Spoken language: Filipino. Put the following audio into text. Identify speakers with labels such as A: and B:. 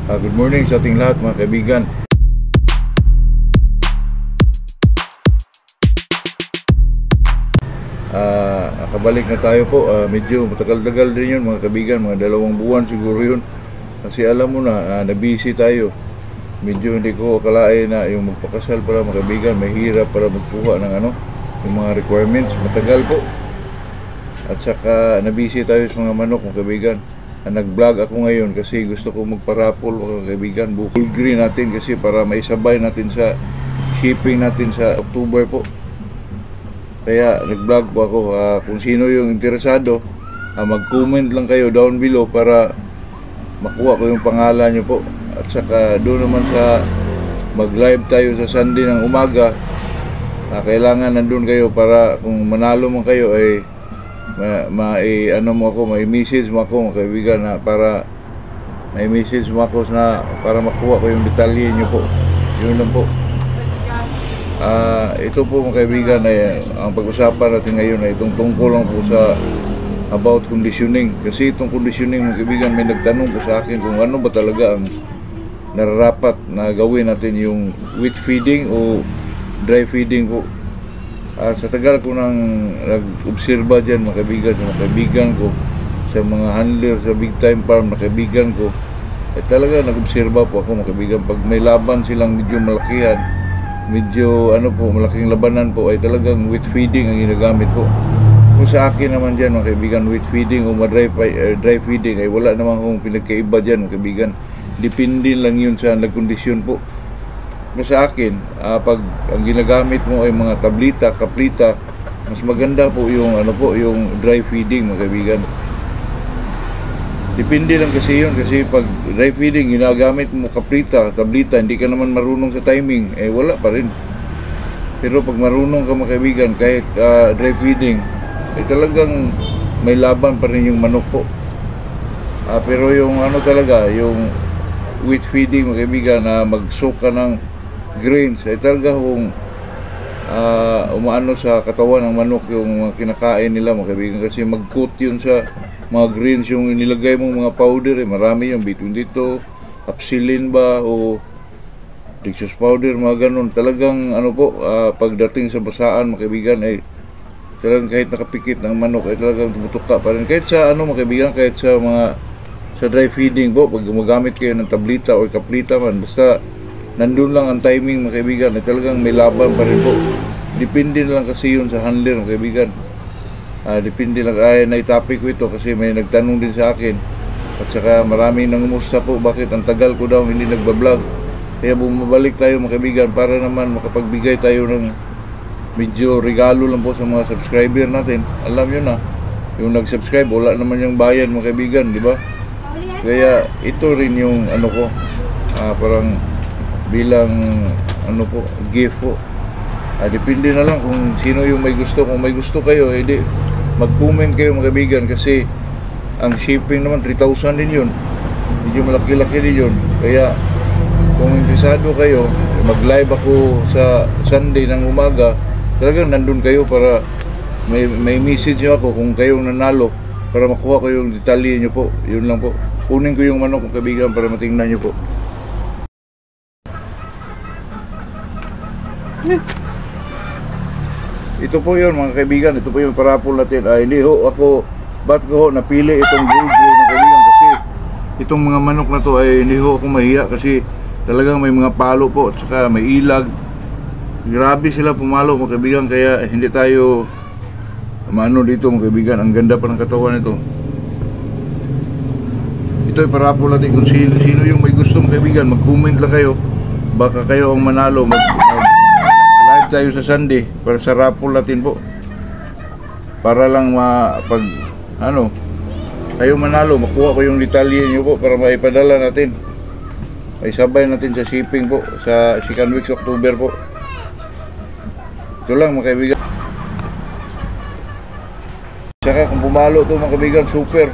A: Good morning sa ating lahat mga kaibigan. Nakabalik na tayo po. Medyo matagal-tagal din yun mga kaibigan, mga 2 buwan siguro yun. Kasi alam mo na, na-busy tayo. Medyo hindi ko akalain na yung magpakasal para mga kaibigan, mahirap para magkuha ng yung mga requirements. Matagal po. At saka na-busy tayo sa mga manok mga kaibigan. Nag-vlog ako ngayon kasi gusto ko magparapol mga kaibigan. Full green natin kasi para maisabay natin sa shipping natin sa October po. Kaya nag-vlog po ako. Kung sino yung interesado, mag-comment lang kayo down below para makuha ko yung pangalan nyo po. At saka doon naman sa mag-live tayo sa Sunday ng umaga, kailangan nandun kayo para kung manalo man kayo ay may message mo ako mga kaibigan na para may message mo ako na para makuha ko yung detalye nyo po. Yun lang po. Ito po mga kaibigan ay ang pag-usapan natin ngayon ay itong tungkol lang po sa about conditioning. Kasi itong conditioning mga kaibigan, may nagtanong po sa akin kung ano ba talaga ang nararapat na gawin natin, yung wet feeding o dry feeding po. Sa tagal ko nang nag-obserba dyan mga kaibigan ko, sa mga handler sa big time farm na kaibigan ko, ay talaga nag-obserba po ako mga kaibigan. Pag may laban silang medyo malakihan, medyo malaking labanan po, ay talagang wet feeding ang ginagamit po. Kung sa akin naman dyan mga kaibigan, wet feeding o dry feeding ay wala naman kong pinagkaiba dyan mga kaibigan. Depende lang yun sa nagkondisyon po. Sa akin, pag ang ginagamit mo ay mga tablita, kaplita, mas maganda po yung yung dry feeding mga kaibigan. Depende lang kasi yun, kasi pag dry feeding ginagamit mo kaplita, tablita, hindi ka naman marunong sa timing, wala pa rin. Pero pag marunong ka mga kaibigan, kahit dry feeding, talagang may laban pa rin yung manok po. Pero yung talaga, yung wet feeding mga kaibigan, na mag-soak ka ng grains ay talaga kung umaano sa katawan ng manok yung kinakain nila mga kaibigan, kasi mag-coat yun sa mga grains yung inilagay mong mga powder. Marami yung B22, Apsilin ba o Dextrose powder, mga ganun. Talagang pagdating sa basaan mga kaibigan ay talagang kahit nakapikit ng manok ay talagang tumutuka pa rin. Kahit sa mga kaibigan, kahit sa dry feeding po, pag gumagamit kayo ng tablita o kaplita man, basta nandun lang ang timing mga kaibigan, ay talagang may laban pa rin po. Depende na lang kasi yun sa handler mga kaibigan. Depende lang. Naitopic ko ito kasi may nagtanong din sa akin, at saka maraming nangumusta po bakit ang tagal ko daw hindi nagbablog. Kaya bumabalik tayo mga kaibigan para naman makapagbigay tayo ng medyo regalo lang po sa mga subscriber natin. Alam nyo na, yung nag-subscribe wala naman yung bayad mga kaibigan, di ba? Kaya ito rin yung ko, parang bilang gift po. Depende na lang kung sino yung may gusto. Kung may gusto kayo, edi mag-comment kayo mga kaibigan, kasi ang shipping naman 3,000 din yun, medyo malaki-laki din yun. Kaya kung interesado kayo, mag-live ako sa Sunday ng umaga, talagang nandun kayo para may message nyo ako kung kayong nanalo, para makuha ko yung detalye nyo po. Yun lang po. Kunin ko yung manok mga kaibigan para matingnan nyo po. Ito po yun mga kaibigan, ito po yung parapol natin. Hindi ho ako, ba't ko napili itong gold mga kaibigan, kasi itong mga manok na to ay hindi ho ako mahiya, kasi talagang may mga palo po at saka may ilag. Grabe sila pumalo mga kaibigan, kaya hindi tayo dito mga kaibigan. Ang ganda pa ng katawan nito. Ito ay parapol natin. Kung sino yung may gusto mga kaibigan, mag-comment lang kayo, baka kayo ang manalo. Live tayo sa Sunday para sa raffle natin po, para lang pag kayo manalo, makuha ko yung detalye nyo po para maipadala natin, ay sabay natin sa shipping po sa 2nd week October po. Ito lang mga kaibigan. Saka kung pumalo to mga kaibigan, super